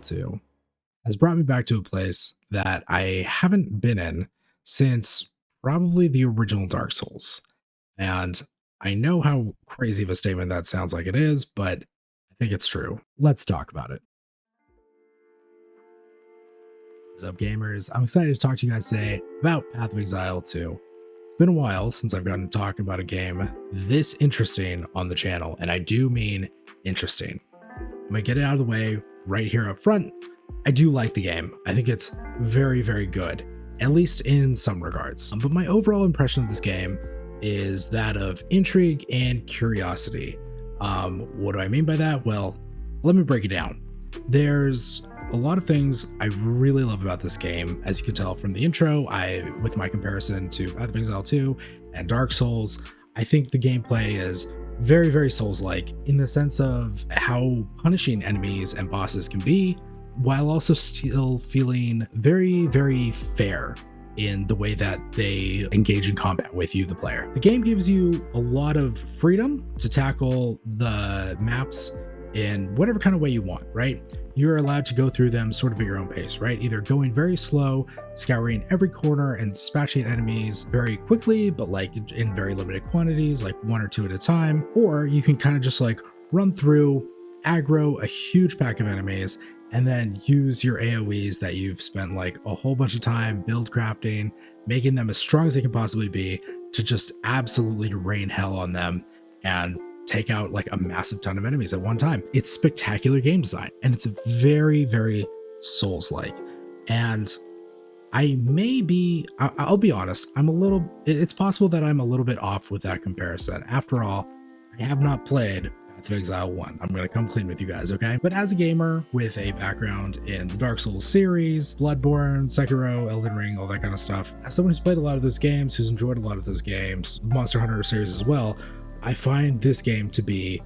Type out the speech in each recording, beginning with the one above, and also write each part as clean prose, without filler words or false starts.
2 has brought me back to a place that I haven't been in since probably the original Dark Souls. And I know how crazy of a statement that sounds like it is, but I think it's true. Let's talk about it. What's up, gamers? I'm excited to talk to you guys today about Path of Exile 2. It's been a while since I've gotten to talk about a game this interesting on the channel, and I do mean interesting. I'm gonna get it out of the way right here up front. I do like the game. I think it's very, very good, at least in some regards. But my overall impression of this game is that of intrigue and curiosity. What do I mean by that? Well, let me break it down. There's a lot of things I really love about this game. As you can tell from the intro, with my comparison to Path of Exile 2 and Dark Souls, I think the gameplay is very, very Souls-like in the sense of how punishing enemies and bosses can be, while also still feeling very, very fair in the way that they engage in combat with you, the player. The game gives you a lot of freedom to tackle the maps in whatever kind of way you want, right? You're allowed to go through them sort of at your own pace, right? Either going very slow, scouring every corner and dispatching enemies very quickly, but like in very limited quantities, like 1 or 2 at a time, or you can kind of just like run through, aggro a huge pack of enemies, and then use your AoEs that you've spent like a whole bunch of time build crafting, making them as strong as they can possibly be to just absolutely rain hell on them and take out like a massive ton of enemies at one time. It's spectacular game design, and it's very, very Souls-like. And I'll be honest, it's possible that I'm a little bit off with that comparison. After all, I have not played Path of Exile 1. I'm going to come clean with you guys, okay? But as a gamer with a background in the Dark Souls series, Bloodborne, Sekiro, Elden Ring, all that kind of stuff, as someone who's played a lot of those games, who's enjoyed a lot of those games, Monster Hunter series as well, I find this game to be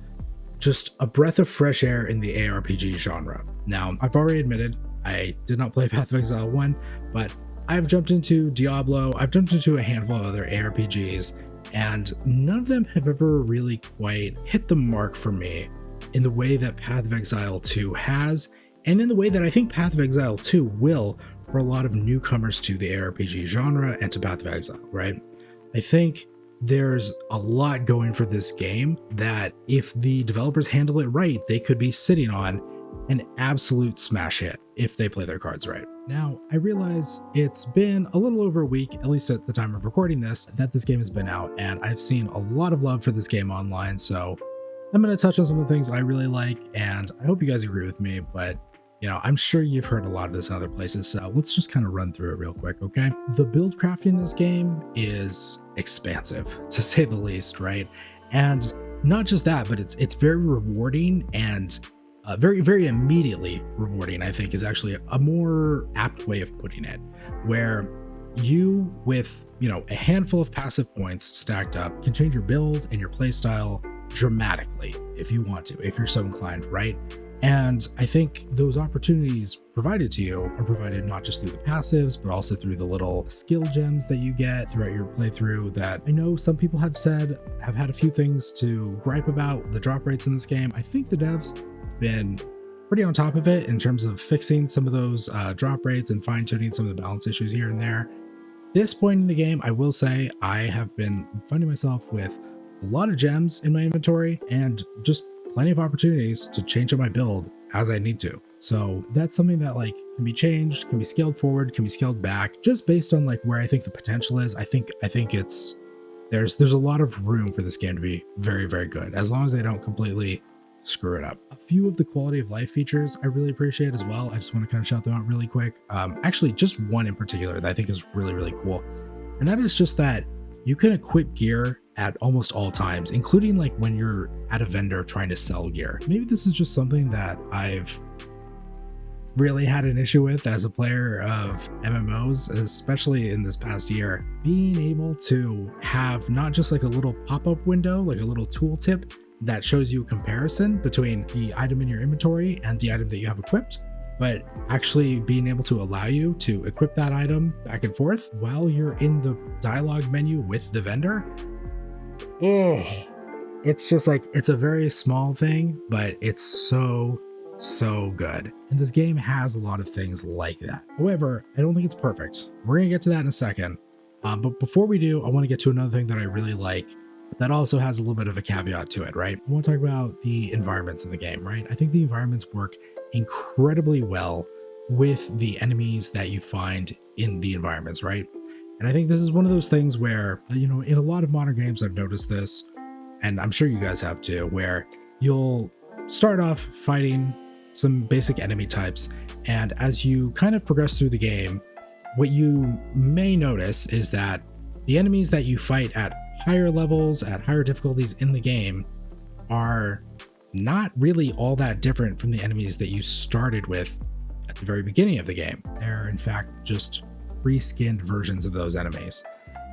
just a breath of fresh air in the ARPG genre. Now, I've already admitted I did not play Path of Exile 1, but I've jumped into Diablo, I've jumped into a handful of other ARPGs, and none of them have ever really quite hit the mark for me in the way that Path of Exile 2 has, and in the way that I think Path of Exile 2 will for a lot of newcomers to the ARPG genre and to Path of Exile, right? I think there's a lot going for this game that if the developers handle it right, they could be sitting on an absolute smash hit if they play their cards right. Now, I realize it's been a little over a week, at least at the time of recording this, that this game has been out, and I've seen a lot of love for this game online, so I'm going to touch on some of the things I really like, and I hope you guys agree with me, but you know, I'm sure you've heard a lot of this in other places, so let's just kind of run through it real quick, okay? The build crafting in this game is expansive, to say the least, right? And not just that, but it's very rewarding and very, very immediately rewarding, I think, is actually a more apt way of putting it, where you, with, you know, a handful of passive points stacked up, can change your build and your playstyle dramatically if you want to, if you're so inclined, right? And I think those opportunities provided to you are provided not just through the passives, but also through the little skill gems that you get throughout your playthrough that I know some people have said have had a few things to gripe about the drop rates in this game. I think the devs have been pretty on top of it in terms of fixing some of those drop rates and fine-tuning some of the balance issues here and there. At this point in the game, I will say I have been finding myself with a lot of gems in my inventory and just plenty of opportunities to change up my build as I need to. So that's something that like can be changed, can be scaled forward, can be scaled back, just based on like where I think the potential is. I think it's there's a lot of room for this game to be very, very good, as long as they don't completely screw it up. A few of the quality of life features I really appreciate as well. I just want to kind of shout them out really quick. Actually, just one in particular that I think is really, really cool. And that is just that you can equip gear at almost all times, including like when you're at a vendor trying to sell gear. Maybe this is just something that I've really had an issue with as a player of MMOs, especially in this past year. Being able to have not just like a little pop-up window, like a little tooltip that shows you a comparison between the item in your inventory and the item that you have equipped, but actually being able to allow you to equip that item back and forth while you're in the dialogue menu with the vendor. It's just like, it's a very small thing, but it's so so good. And this game has a lot of things like that. However, I don't think it's perfect. We're going to get to that in a second. But before we do, I want to get to another thing that I really like that also has a little bit of a caveat to it, right? I want to talk about the environments in the game, right? I think the environments work incredibly well with the enemies that you find in the environments, right? And I think this is one of those things where, in a lot of modern games, I've noticed this, and I'm sure you guys have too, where you'll start off fighting some basic enemy types, and as you kind of progress through the game, what you may notice is that the enemies that you fight at higher levels, at higher difficulties in the game, are not really all that different from the enemies that you started with at the very beginning of the game. They're in fact just reskinned versions of those enemies.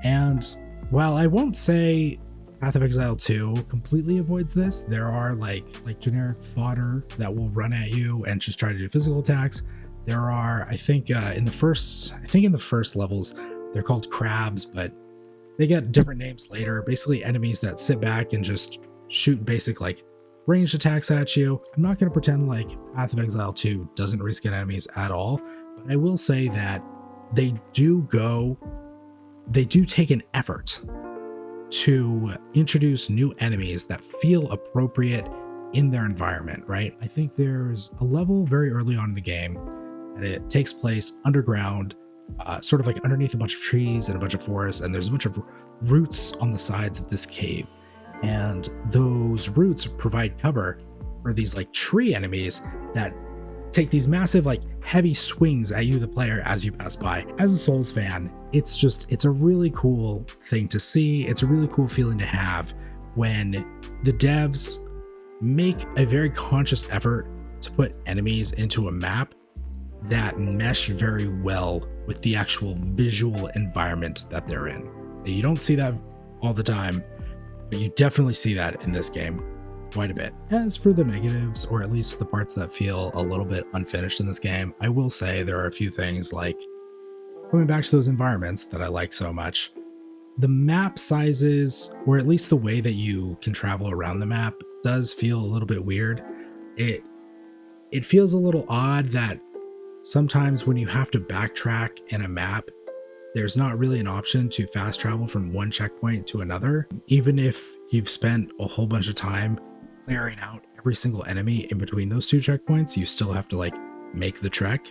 And while I won't say Path of Exile 2 completely avoids this, there are like generic fodder that will run at you and just try to do physical attacks. There are, I think in the first levels, they're called crabs, but they get different names later. Basically enemies that sit back and just shoot basic like ranged attacks at you. I'm not going to pretend like Path of Exile 2 doesn't reskin enemies at all, but I will say that they do take an effort to introduce new enemies that feel appropriate in their environment, right? I think there's a level very early on in the game that it takes place underground, sort of like underneath a bunch of trees and a bunch of forests, and there's a bunch of roots on the sides of this cave. And those roots provide cover for these like tree enemies that take these massive like heavy swings at you, the player, as you pass by. As a Souls fan, it's a really cool thing to see. It's a really cool feeling to have when the devs make a very conscious effort to put enemies into a map that mesh very well with the actual visual environment that they're in. You don't see that all the time, but you definitely see that in this game quite a bit. As for the negatives, or at least the parts that feel a little bit unfinished in this game, I will say there are a few things like coming back to those environments that I like so much. The map sizes, or at least the way that you can travel around the map, does feel a little bit weird. It feels a little odd that sometimes when you have to backtrack in a map, there's not really an option to fast travel from one checkpoint to another. Even if you've spent a whole bunch of time clearing out every single enemy in between those two checkpoints, you still have to like make the trek.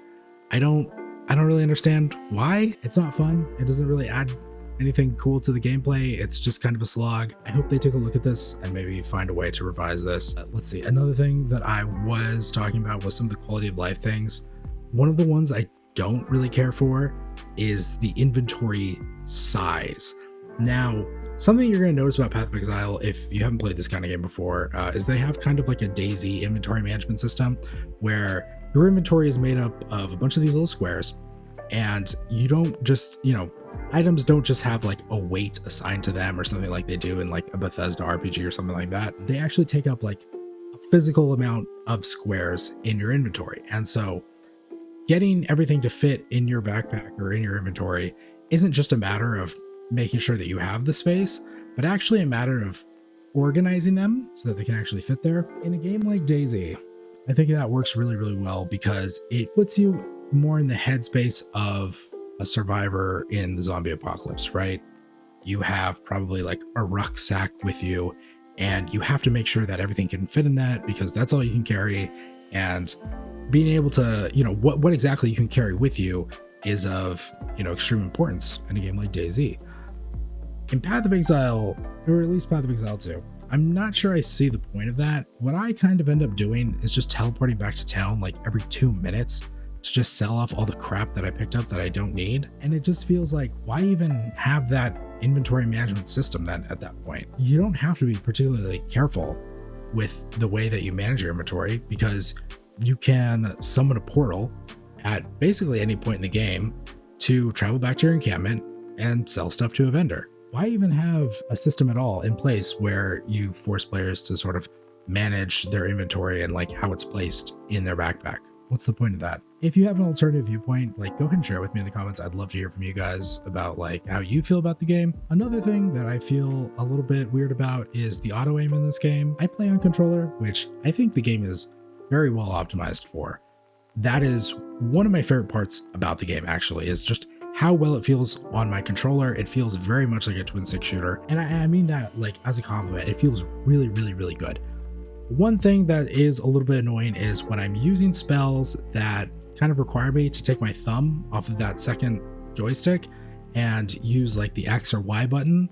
I don't really understand why. It's not fun. It doesn't really add anything cool to the gameplay. It's just kind of a slog. I hope they take a look at this and maybe find a way to revise this. Let's see. Another thing that I was talking about was some of the quality of life things. One of the ones I don't really care for is the inventory size. Now, something you're going to notice about Path of Exile, if you haven't played this kind of game before, is they have kind of like a DayZ inventory management system where your inventory is made up of a bunch of these little squares, and you don't just, items don't just have like a weight assigned to them or something like they do in like a Bethesda RPG or something like that. They actually take up like a physical amount of squares in your inventory. And so getting everything to fit in your backpack or in your inventory isn't just a matter of making sure that you have the space, but actually a matter of organizing them so that they can actually fit there. In a game like DayZ, I think that works really, really well because it puts you more in the headspace of a survivor in the zombie apocalypse, right? You have probably like a rucksack with you, and you have to make sure that everything can fit in that because that's all you can carry. And being able to, what exactly you can carry with you is of, extreme importance in a game like DayZ. In Path of Exile, or at least Path of Exile 2, I'm not sure I see the point of that. What I kind of end up doing is just teleporting back to town like every 2 minutes to just sell off all the crap that I picked up that I don't need. And it just feels like, why even have that inventory management system then at that point? You don't have to be particularly careful with the way that you manage your inventory because you can summon a portal at basically any point in the game to travel back to your encampment and sell stuff to a vendor. Why even have a system at all in place where you force players to sort of manage their inventory and like how it's placed in their backpack? What's the point of that? If you have an alternative viewpoint, like go ahead and share it with me in the comments. I'd love to hear from you guys about like how you feel about the game. Another thing that I feel a little bit weird about is the auto aim in this game. I play on controller, which I think the game is very well optimized for. That is one of my favorite parts about the game, actually, is just how well it feels on my controller. It feels very much like a twin stick shooter. And I mean that like as a compliment. It feels really, really, really good. One thing that is a little bit annoying is when I'm using spells that kind of require me to take my thumb off of that second joystick and use like the X or Y button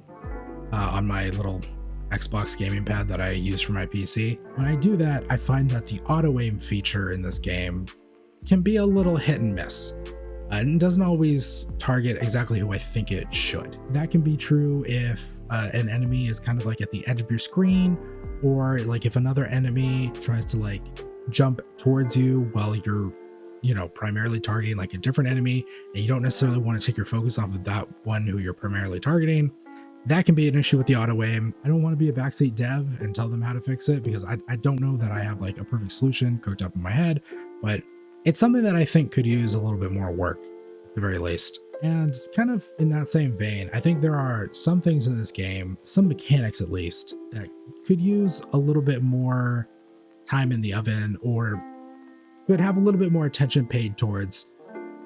on my little Xbox gaming pad that I use for my PC. When I do that, I find that the auto aim feature in this game can be a little hit and miss. And doesn't always target exactly who I think it should. That can be true if an enemy is kind of like at the edge of your screen, or like if another enemy tries to like jump towards you while you're, you know, primarily targeting like a different enemy, and you don't necessarily want to take your focus off of that one who you're primarily targeting. That can be an issue with the auto aim. I don't want to be a backseat dev and tell them how to fix it, because I don't know that I have like a perfect solution cooked up in my head, but it's something that I think could use a little bit more work at the very least. And kind of in that same vein, I think there are some things in this game, some mechanics at least, that could use a little bit more time in the oven, or could have a little bit more attention paid towards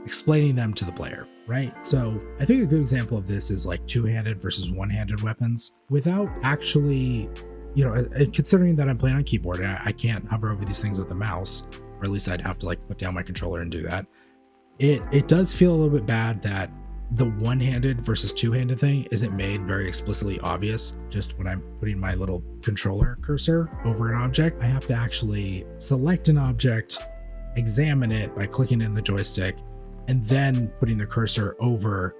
explaining them to the player, right? So I think a good example of this is like two-handed versus one-handed weapons. Without actually, you know, considering that I'm playing on keyboard and I can't hover over these things with a mouse, or at least I'd have to like put down my controller and do that. It does feel a little bit bad that the one-handed versus two-handed thing isn't made very explicitly obvious. Just when I'm putting my little controller cursor over an object, I have to actually select an object, examine it by clicking in the joystick, and then putting the cursor over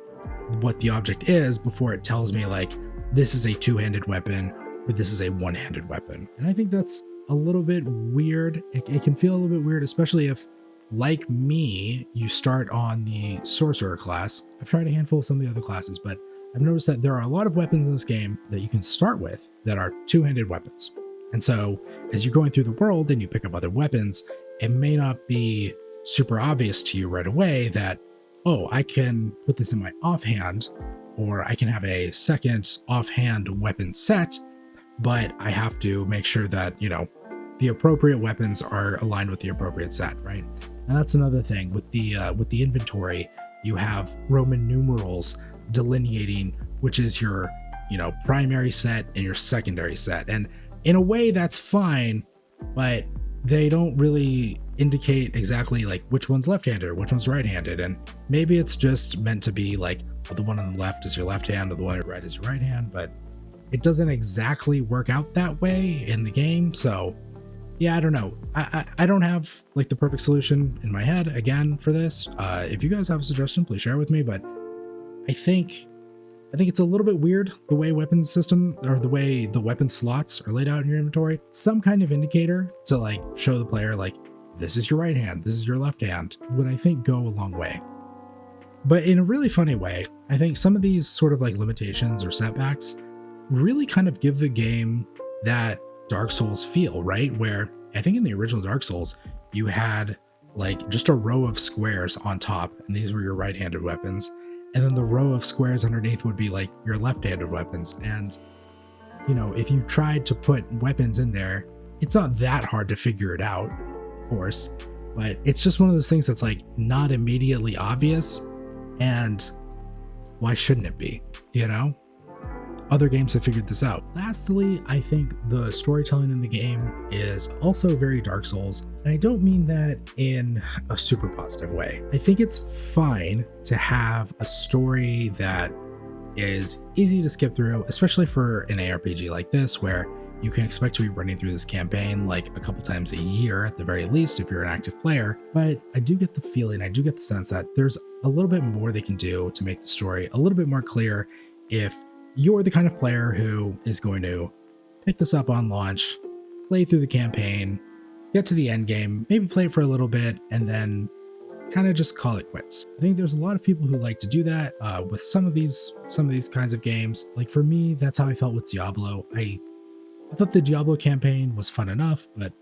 what the object is before it tells me like, this is a two-handed weapon or this is a one-handed weapon. And I think that's a little bit weird. It can feel a little bit weird, especially if, like me, you start on the sorcerer class. I've tried a handful of some of the other classes, but I've noticed that there are a lot of weapons in this game that you can start with that are two-handed weapons. And so as you're going through the world and you pick up other weapons, it may not be super obvious to you right away that, oh, I can put this in my offhand, or I can have a second offhand weapon set, but I have to make sure that, you know, the appropriate weapons are aligned with the appropriate set, right? And that's another thing with the inventory. You have Roman numerals delineating which is your, you know, primary set and your secondary set. And in a way that's fine, but they don't really indicate exactly like which one's left-handed or which one's right-handed. And maybe it's just meant to be like, well, the one on the left is your left hand or the one on the right is your right hand, but it doesn't exactly work out that way in the game. So yeah, I don't know. I don't have like the perfect solution in my head again for this. If you guys have a suggestion, please share it with me. But I think it's a little bit weird the way weapons system, or the way the weapon slots are laid out in your inventory. Some kind of indicator to like show the player like, this is your right hand, this is your left hand, would I think go a long way. But in a really funny way, I think some of these sort of like limitations or setbacks really kind of give the game that Dark Souls feel, right? Where I think in the original Dark Souls, you had like just a row of squares on top, and these were your right-handed weapons. And then the row of squares underneath would be like your left-handed weapons. And, you know, if you tried to put weapons in there, it's not that hard to figure it out, of course, but it's just one of those things that's like not immediately obvious. And why shouldn't it be, you know? Other games have figured this out. Lastly, I think the storytelling in the game is also very Dark Souls, and I don't mean that in a super positive way. I think it's fine to have a story that is easy to skip through, especially for an ARPG like this, where you can expect to be running through this campaign like a couple times a year at the very least if you're an active player. But I do get the feeling, I do get the sense that there's a little bit more they can do to make the story a little bit more clear if you're the kind of player who is going to pick this up on launch, play through the campaign, get to the end game, maybe play it for a little bit, and then kind of just call it quits. I think there's a lot of people who like to do that with some of these kinds of games. Like for me, that's how I felt with Diablo. I thought the Diablo campaign was fun enough, but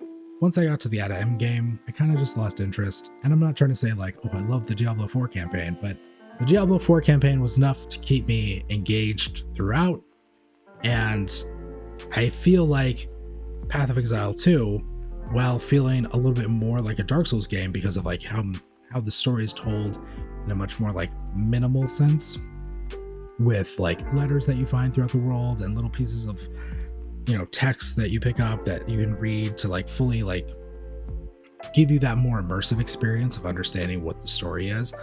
once I got to the end game, I kind of just lost interest. And I'm not trying to say like, oh, I love the Diablo 4 campaign, but the Diablo 4 campaign was enough to keep me engaged throughout, and I feel like Path of Exile 2 while feeling a little bit more like a Dark Souls game because of like how the story is told in a much more like minimal sense, with like letters that you find throughout the world and little pieces of, you know, text that you pick up that you can read to like fully like give you that more immersive experience of understanding what the story is.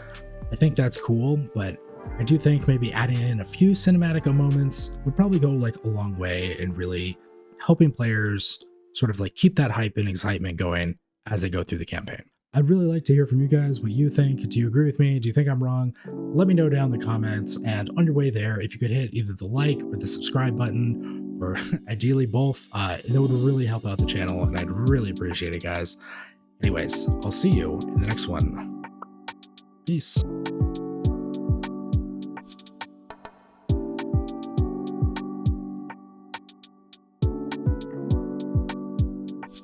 I think that's cool, but I do think maybe adding in a few cinematic moments would probably go like a long way in really helping players sort of like keep that hype and excitement going as they go through the campaign. I'd really like to hear from you guys what you think. Do you agree with me? Do you think I'm wrong? Let me know down in the comments. And on your way there, if you could hit either the like or the subscribe button, or ideally both, it would really help out the channel, and I'd really appreciate it, guys. Anyways, I'll see you in the next one. Peace.